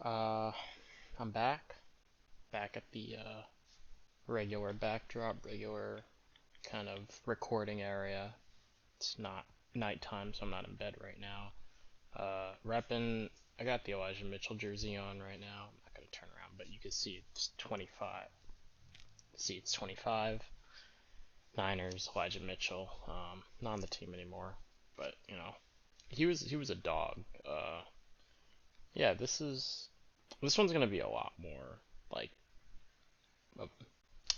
Uh, I'm back at the regular backdrop, regular kind of recording area. It's not nighttime, so I'm not in bed right now. Reppin', I got the Elijah Mitchell jersey on right now. I'm not gonna turn around, but you can see it's 25. See, it's 25. Niners, Elijah Mitchell. Not on the team anymore, but he was a dog. Yeah, this one's gonna be a lot more like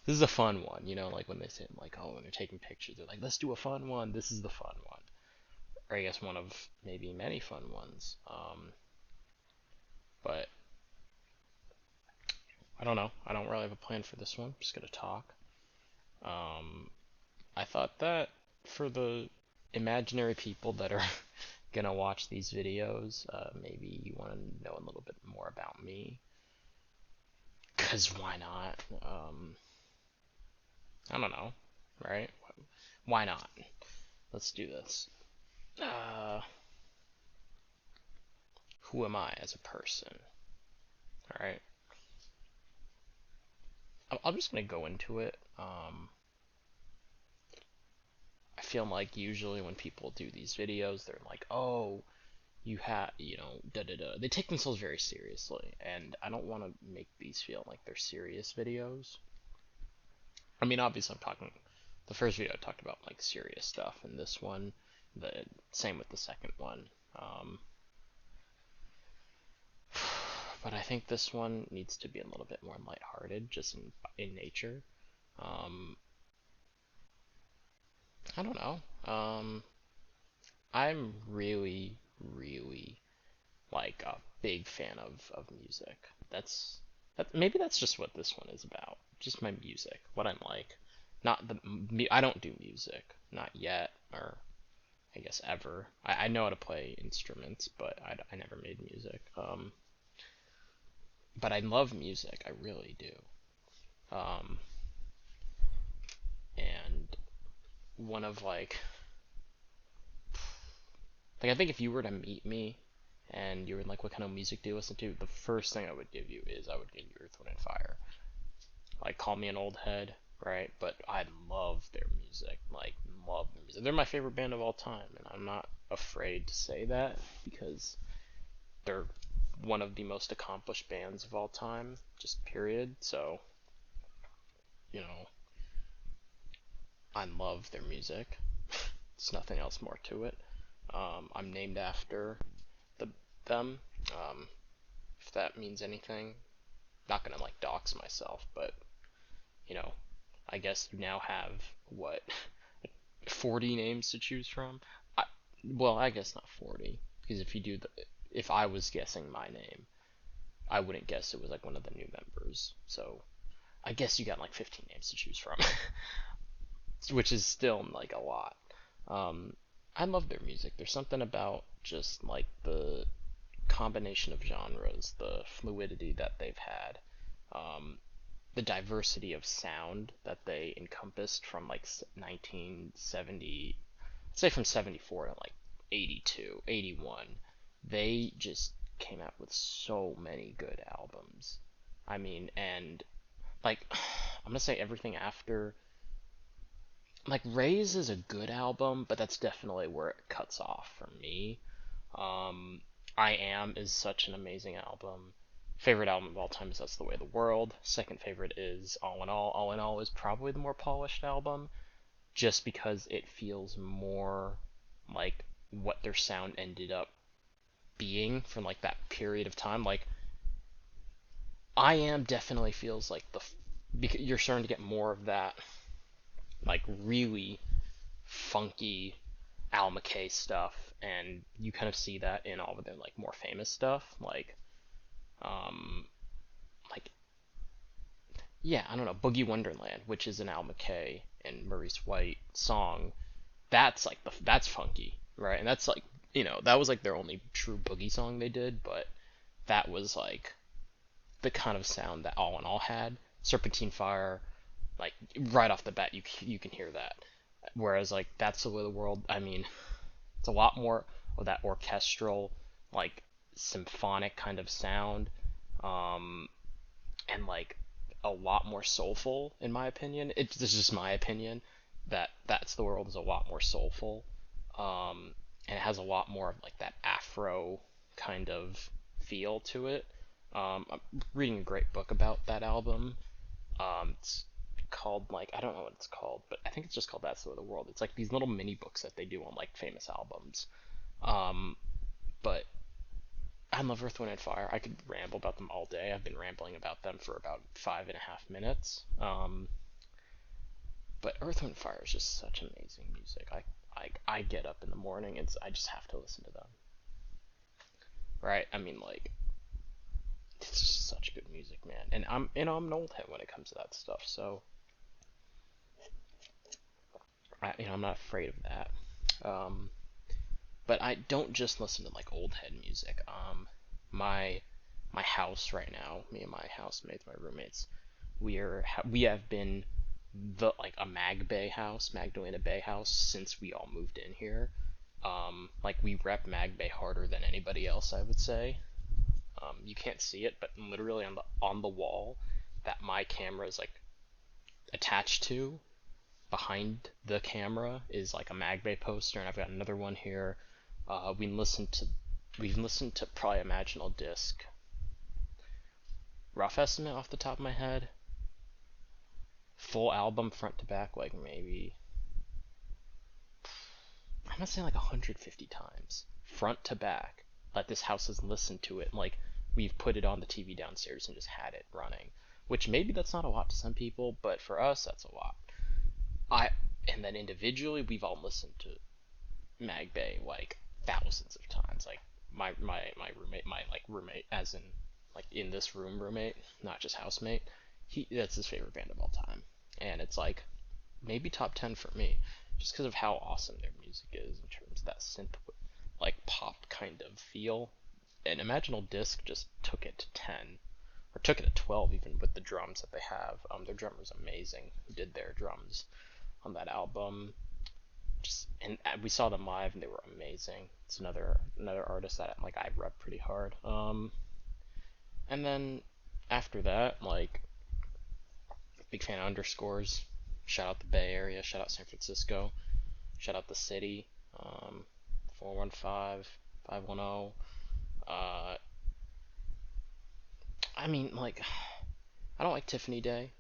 this is a fun one, like when they say like, oh, when they're taking pictures, they're like, let's do a fun one. This is the fun one, or I guess one of maybe many fun ones. But I don't know. I don't really have a plan for this one. I'm just gonna talk. Um, I thought that for the imaginary people that are gonna watch these videos, maybe you want to know a little bit more about me, cause why not? I don't know, right? Why not? Let's do this. Uh, who am I as a person? All right. I'm just gonna go into it. I feel like usually when people do these videos, they're like, "Oh, you have, da da da." They take themselves very seriously, and I don't want to make these feel like they're serious videos. I mean, obviously, I'm talking. The first video I talked about like serious stuff, and this one, the same with the second one. Um, but I think this one needs to be a little bit more lighthearted, just in nature. Um, I don't know. I'm really, really like a big fan of music. Maybe that's just what this one is about. Just my music, what I'm like. Not I don't do music, not yet, or I guess ever. I know how to play instruments, but I never made music. But I love music, I really do. Um, and one of like I think if you were to meet me and you were like, what kind of music do you listen to? The first thing I would give you is I would give you Earth, Wind, and Fire. Like, call me an old head, right? But I love their music. Like, love their music. They're my favorite band of all time, and I'm not afraid to say that because they're one of the most accomplished bands of all time, just period. So, you know, I love their music. There's nothing else more to it. I'm named after the them. Um, if that means anything, not gonna like dox myself, but you know, I guess you now have what 40 names to choose from. I, well, I guess not 40 because if I was guessing my name, I wouldn't guess it was like one of the new members. So I guess you got like 15 names to choose from, which is still like a lot. Um, I love their music. There's something about just like the combination of genres, the fluidity that they've had, um, the diversity of sound that they encompassed from like 1970, say from 74 to like 82, 81. They just came out with so many good albums. I mean, and like, I'm gonna say everything after. Like, Raise is a good album, but that's definitely where it cuts off for me. Um, I Am is such an amazing album. Favorite album of all time is That's the Way of the World. Second favorite is All in All. All in All is probably the more polished album, just because it feels more like what their sound ended up being from like that period of time. Like, I Am definitely feels like because you're starting to get more of that like really funky Al McKay stuff, and you kind of see that in all of their like more famous stuff, um, like yeah, I don't know, Boogie Wonderland, which is an Al McKay and Maurice White song. That's like that's funky, right? And that's like that was like their only true boogie song they did, but that was like the kind of sound that All in All had. Serpentine Fire, like right off the bat, you can hear that. Whereas like That's the Way of the World, I mean, it's a lot more of that orchestral, like symphonic kind of sound. um, and like a lot more soulful in my opinion. This is just my opinion that that's the world is a lot more soulful, and it has a lot more of like that Afro kind of feel to it. I'm reading a great book about that album. It's called like I don't know what it's called, but I think it's just called That's the World. It's like these little mini books that they do on like famous albums. Um, but I love Earth, Wind, and Fire. I could ramble about them all day. I've been rambling about them for about 5.5 minutes. But Earth, Wind, and Fire is just such amazing music. I get up in the morning and I just have to listen to them. Right? I mean, like, it's just such good music, man. And I'm an old head when it comes to that stuff. So I'm not afraid of that. Um, but I don't just listen to like old head music. My my house right now, me and my housemates, my roommates, we have been the like a Magdalena Bay house since we all moved in here. Like we rep Mag Bay harder than anybody else, I would say. You can't see it, but literally on the wall that my camera is like attached to, behind the camera is like a Mag Bay poster, and I've got another one here. We've listened to probably Imaginal Disc. Rough estimate off the top of my head, full album front to back, like maybe I'm gonna say like 150 times front to back. Like this house has listened to it. Like we've put it on the TV downstairs and just had it running. Which maybe that's not a lot to some people, but for us that's a lot. I and then individually we've all listened to Mag Bay like thousands of times. Like my roommate, my like roommate, as in like in this room roommate, not just housemate. That's his favorite band of all time, and it's like maybe top 10 for me, just because of how awesome their music is in terms of that synth like pop kind of feel. And Imaginal Disc just took it to 10, or took it to 12 even with the drums that they have. Their drummer's amazing who did their drums on that album. Just and we saw them live and they were amazing. It's another artist that like I rep pretty hard. And then after that, like big fan of Underscores. Shout out the Bay Area. Shout out San Francisco. Shout out the city. 415 510. I mean, like, I don't like Tiffany Day.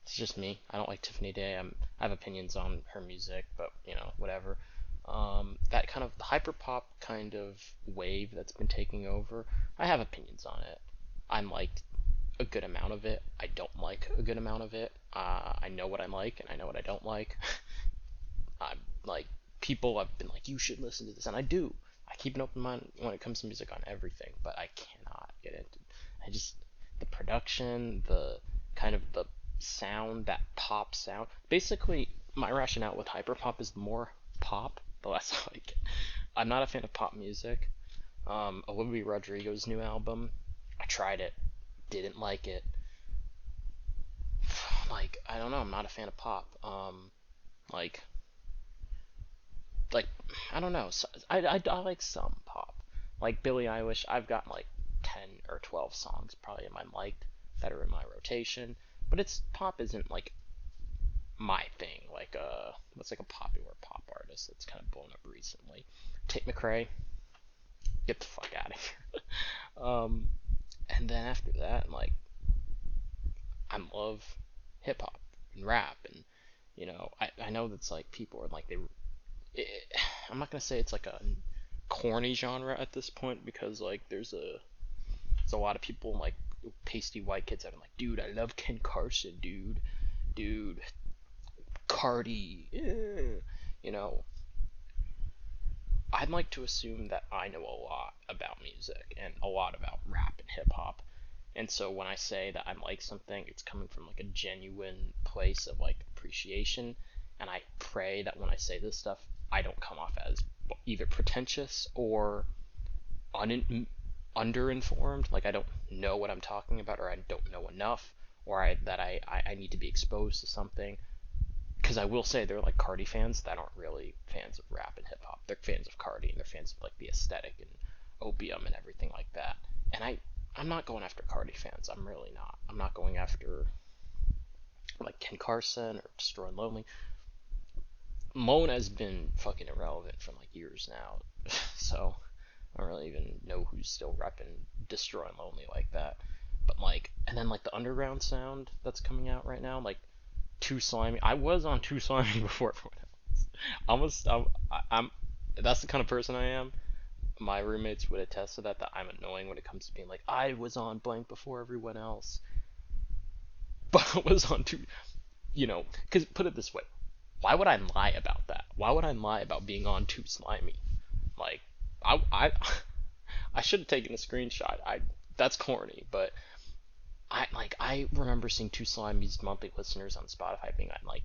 It's just me. I don't like Tiffany Day. I have opinions on her music, but whatever. That kind of hyperpop kind of wave that's been taking over. I have opinions on it. I'm like a good amount of it. I don't like a good amount of it. I know what I like and I know what I don't like. I'm like people have been like, you should listen to this, and I do. I keep an open mind when it comes to music on everything, but I cannot get into. I just the production, the kind of the sound, that pop sound. Basically, my rationale with hyperpop is the more pop, the less I like it. I'm not a fan of pop music. Olivia Rodrigo's new album, I tried it, didn't like it. Like I don't know, I'm not a fan of pop. Like like I don't know. So, I like some pop. Like Billie Eilish, I've got like 10 or 12 songs probably in my liked that are in my rotation. But it's pop isn't like my thing. Like what's like a popular pop artist that's kind of blown up recently? Tate McRae, get the fuck out of here. And then after that, like I love hip hop and rap, and I know that's like people are like it, I'm not gonna say it's like a corny genre at this point because like there's a lot of people like pasty white kids that are like, dude, I love Ken Carson, dude, Cardi, you know. I'd like to assume that I know a lot about music and a lot about rap and hip hop. And so when I say that I like something, it's coming from like a genuine place of like appreciation. And I pray that when I say this stuff, I don't come off as either pretentious or underinformed. Like I don't know what I'm talking about, or I don't know enough, or I need to be exposed to something. Because I will say there are like Cardi fans that aren't really fans of rap and hip hop. They're fans of Cardi and they're fans of like the aesthetic and opium and everything like that. And I'm not going after Cardi fans. I'm really not. I'm not going after like Ken Carson or Destroy Lonely. Moan has been fucking irrelevant for like years now, so I don't really even know who's still repping Destroy Lonely like that. But like, and then like the underground sound that's coming out right now, like Too Slimy. I was on Too Slimy before everyone else. I'm that's the kind of person I am. My roommates would attest to that. That I'm annoying when it comes to being like I was on blank before everyone else, but I was on Too. Because put it this way, why would I lie about that? Why would I lie about being on Too Slimy? Like, I should have taken a screenshot. That's corny, but I remember seeing Too Slimy's monthly listeners on Spotify being at like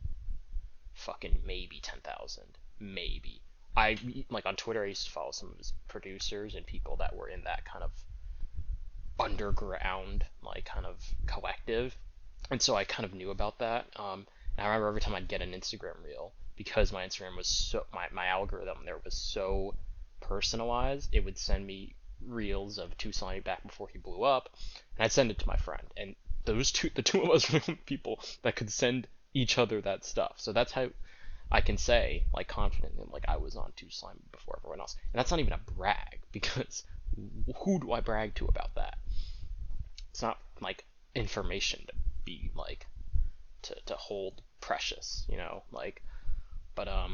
fucking maybe 10,000, maybe. I like on Twitter. I used to follow some of his producers and people that were in that kind of underground like kind of collective, and so I kind of knew about that. And I remember every time I'd get an Instagram reel, because my Instagram was my algorithm there was so personalized, it would send me reels of Too Slimy back before he blew up, and I'd send it to my friend, and the two of us were the people that could send each other that stuff. So that's how I can say like confidently like I was on Too Slimy before everyone else, and that's not even a brag because who do I brag to about that? It's not like information to be like to hold precious. Like, but I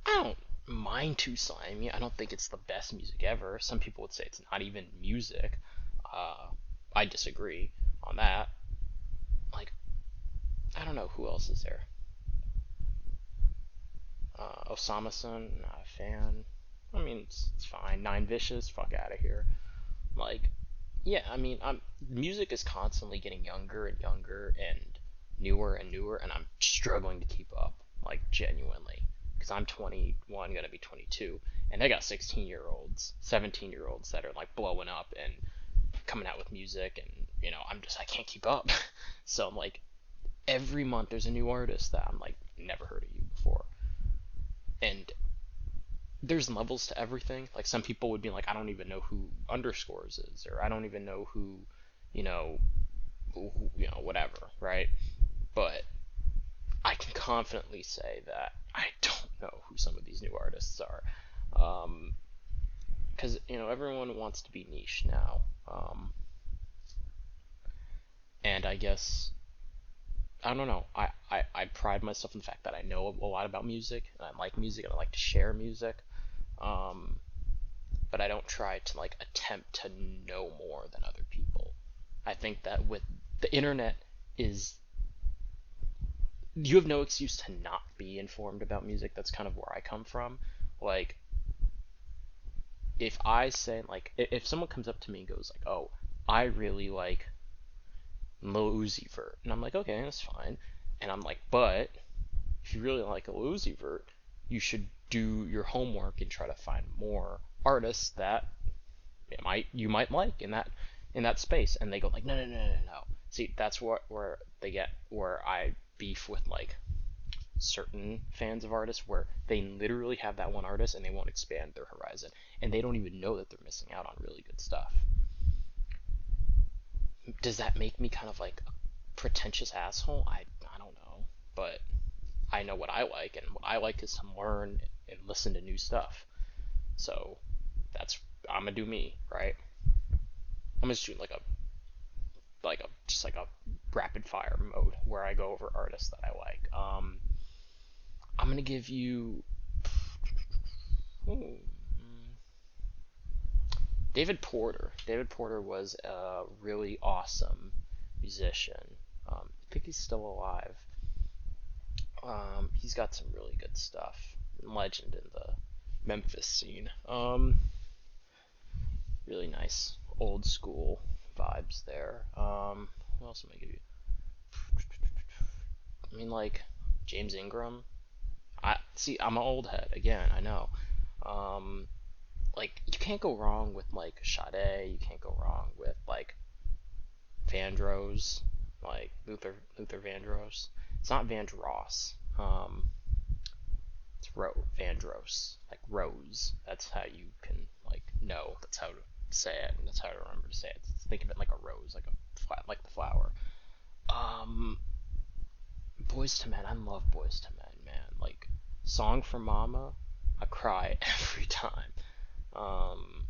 don't mind Too Slimy. I don't think it's the best music ever. Some people would say it's not even music. Uh, I disagree on that. Like, I don't know who else is there. Osama-san, not a fan. I mean, it's fine. Nine Vicious, fuck out of here. Like, yeah, I mean, music is constantly getting younger and younger and newer, and I'm struggling to keep up, like genuinely, because I'm 21, gonna be 22, and they got 16-year-olds, 17-year-olds that are like blowing up and coming out with music, and I can't keep up. So I'm like, every month there's a new artist that I'm like, never heard of you before, and there's levels to everything. Like some people would be like, I don't even know who underscores is, or I don't even know you know, whatever, right? But I can confidently say that I don't know who some of these new artists are, because everyone wants to be niche now, and I guess I don't know. I pride myself in the fact that I know a lot about music, and I like music, and I like to share music. Um, but I don't try to like attempt to know more than other people. I think that with the internet is you have no excuse to not be informed about music. That's kind of where I come from. Like if I say like if someone comes up to me and goes like, "Oh, I really like Lil Uzi Vert," and I'm like, "Okay, that's fine," and I'm like, "But if you really like Lil Uzi Vert, you should do your homework and try to find more artists that you might like in that space." And they go like, no. See, that's where they get where I beef with like certain fans of artists, where they literally have that one artist and they won't expand their horizon, and they don't even know that they're missing out on really good stuff. Does that make me kind of like a pretentious asshole? I don't know, but I know what I like, and what I like is to learn and listen to new stuff. So that's I'm gonna do me, right? I'm just doing like a just like a rapid fire mode where I go over artists that I like. I'm gonna give you ooh, David Porter. David Porter was a really awesome musician. I think he's still alive. He's got some really good stuff. Legend in the Memphis scene. Really nice old school vibes there. What else am I give you? I mean, like James Ingram. I see. I'm an old head again. I know. Um, like you can't go wrong with like Sade. You can't go wrong with like Vandross, like Luther Vandross. It's not Vandross. It's Vandross, like Rose. That's how you can like know. That's how say it, and that's how I remember to say it. Think of it like a rose, like a flat, like the flower. Um, Boys to Men. I love Boys to Men, man. Like, Song for Mama, I cry every time. Um,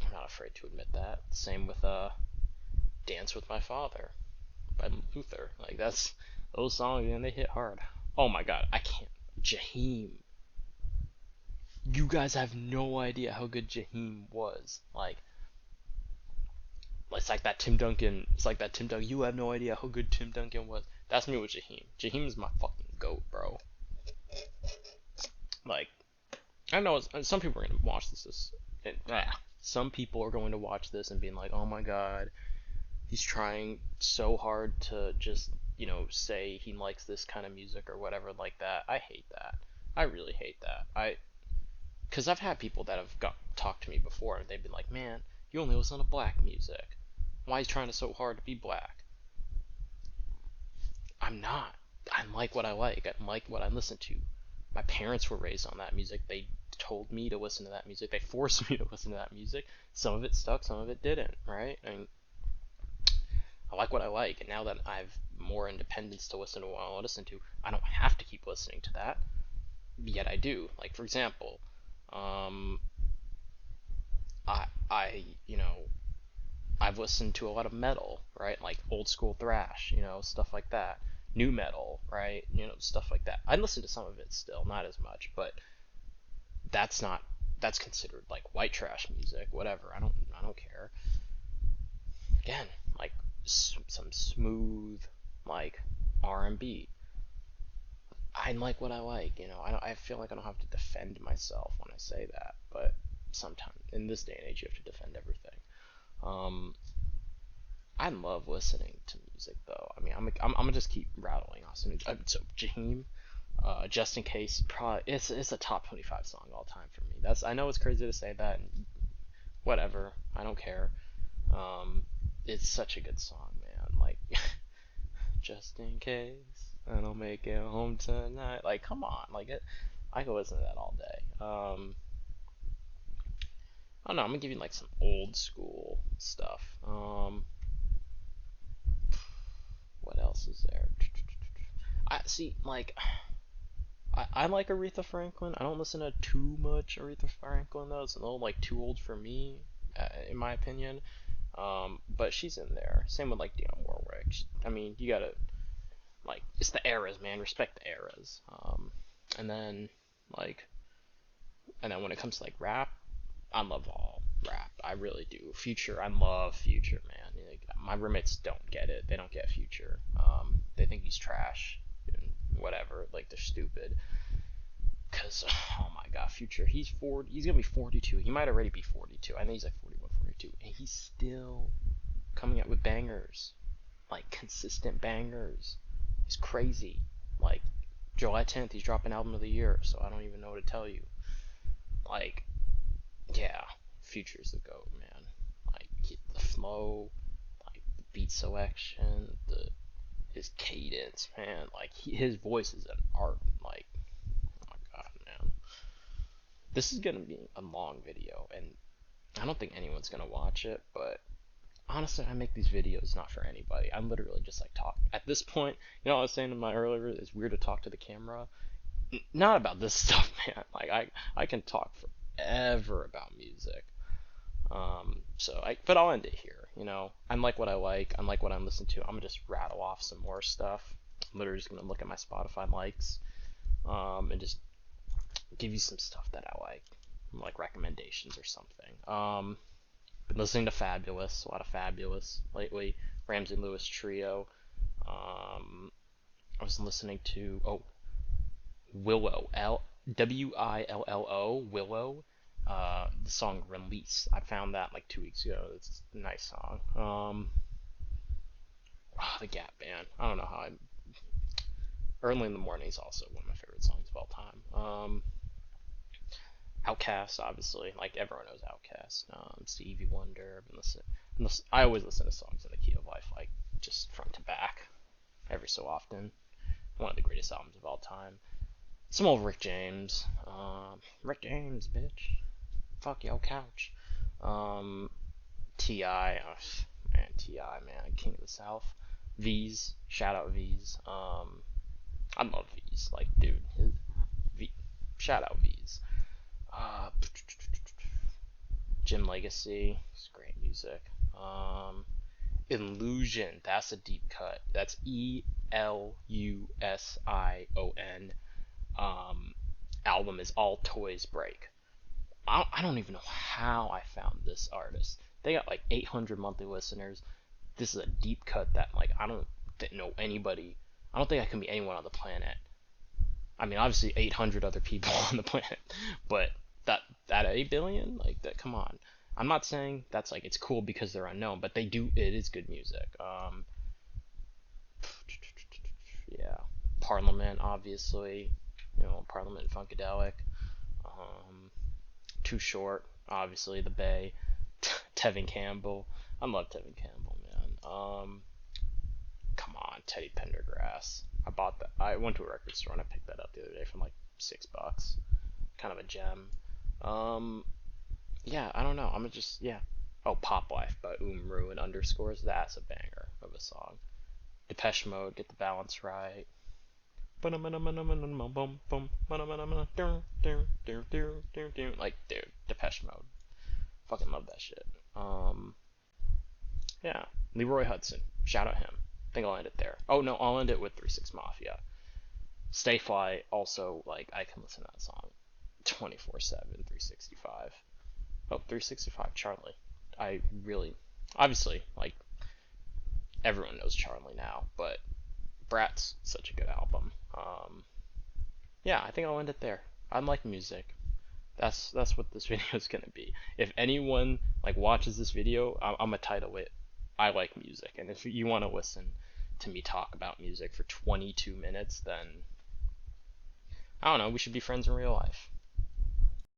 I'm not afraid to admit that. Same with Dance with My Father by Luther. Like, that's those songs, and they hit hard. Oh my god, I can't. Jaheim. You guys have no idea how good Jaheim was. Like, it's like that Tim Duncan. It's like that Tim Duncan. You have no idea how good Tim Duncan was. That's me with Jaheim. Jaheim is my fucking goat, bro. Like, I know some people are gonna watch this. Some people are going to watch this and being like, "Oh my god, he's trying so hard to just, say he likes this kind of music or whatever like that." I hate that. I really hate that. Because I've had people that have talked to me before and they've been like, "Man, you only listen to black music. Why are you trying so hard to be black?" I'm not. I like what I like. I like what I listen to. My parents were raised on that music. They told me to listen to that music. They forced me to listen to that music. Some of it stuck, some of it didn't, right? I like what I like, and now that I've more independence to listen to what I want to listen to, I don't have to keep listening to that. Yet I do. Like, for example, um, I I've listened to a lot of metal, right? Like old school thrash, stuff like that. New metal, right? Stuff like that. I listen to some of it still, not as much, but that's not that's considered like white trash music, whatever. I don't care. Again, like some smooth like R&B. I like what I like, I feel like I don't have to defend myself when I say that, but sometimes in this day and age you have to defend everything. Um, I love listening to music though. I mean, I'm gonna just keep rattling off some. So Jaheim, just in case, probably it's a top 25 song all time for me. I know it's crazy to say that. And whatever, I don't care. Um, it's such a good song, man. Like, just in case I don't make it home tonight. Like, come on, like it. I could listen to that all day. I don't know. I'm gonna give you like some old school stuff. What else is there? I see, like, I like Aretha Franklin. I don't listen to too much Aretha Franklin though. It's a little like too old for me, in my opinion. But she's in there. Same with like Dionne Warwick. I mean, you gotta like it's the eras, man. Respect the eras. And then like, and then when it comes to like rap, I love all rap. I really do. Future, I love Future, man. Like, my roommates don't get it. They don't get Future. They think he's trash and whatever. Like, they're stupid. Cause oh my god, Future, he's 40. He's gonna be 42. He might already be 42. I think he's like 41, 42, and he's still coming out with bangers, like consistent bangers. He's crazy. Like, July 10th, he's dropping album of the year. So I don't even know what to tell you. Like, yeah, Future's the goat, man. Like, the flow, like the beat selection, the his cadence, man. Like, his voice is an art. Like, oh my god, man. This is gonna be a long video, and I don't think anyone's gonna watch it. But honestly, I make these videos not for anybody. I'm literally just like talk. At this point, what I was saying in my earlier, it's weird to talk to the camera. Not about this stuff, man. Like, I can talk forever about music. But I'll end it here. I like what I like. I like what I'm listening to. I'm gonna just rattle off some more stuff. I'm literally just gonna look at my Spotify likes, and just give you some stuff that I like recommendations or something. Been listening to Fabulous, a lot of Fabulous lately. Ramsey Lewis Trio. I was listening to Willow, Willo, Willow. The song Release. I found that like 2 weeks ago. It's a nice song. The Gap Band. I don't know how I. Early in the Morning is also one of my favorite songs of all time. Outkast, obviously, like everyone knows Outkast. Stevie Wonder. I've been listening. I always listen to songs in the key of life, like just front to back, every so often. One of the greatest albums of all time. Some old Rick James. Rick James, bitch. Fuck your couch. Um, Ti, man, Ti, man, King of the South. V's, shout out V's. I love V's, like, dude, v, shout out V's. Uh, Jim Legacy, it's great music. Illusion, that's a deep cut. That's Elusion. Album is All Toys Break. I don't even know how I found this artist. They got like 800 monthly listeners. This is a deep cut that like I don't know anybody. I don't think I can be anyone on the planet. I mean, obviously 800 other people on the planet, but that 8 billion, like that. Come on. I'm not saying that's like it's cool because they're unknown, but they do. It is good music. Yeah, Parliament, obviously. Parliament Funkadelic. Um, Too Short, obviously. The Bay. Tevin Campbell. I love Tevin Campbell, man. Come on, Teddy Pendergrass. I bought that. I went to a record store and I picked that up the other day for like $6. Kind of a gem. Um, yeah, I don't know. I'm gonna just yeah. Oh, Pop Life by Umru and underscores. That's a banger of a song. Depeche Mode, Get the Balance Right. Like, dude, Depeche Mode. Fucking love that shit. Yeah. Leroy Hudson. Shout out him. I think I'll end it there. Oh no, I'll end it with 36 Mafia. Stay Fly, also, like, I can listen to that song 24/7, 365. Oh, 365, Charlie. I really, obviously, like, everyone knows Charlie now, but Brat's such a good album. Yeah, I think I'll end it there. I like music. That's what this video is gonna be. If anyone like watches this video, I'm gonna title it "I Like Music," and if you want to listen to me talk about music for 22 minutes, then I don't know. We should be friends in real life.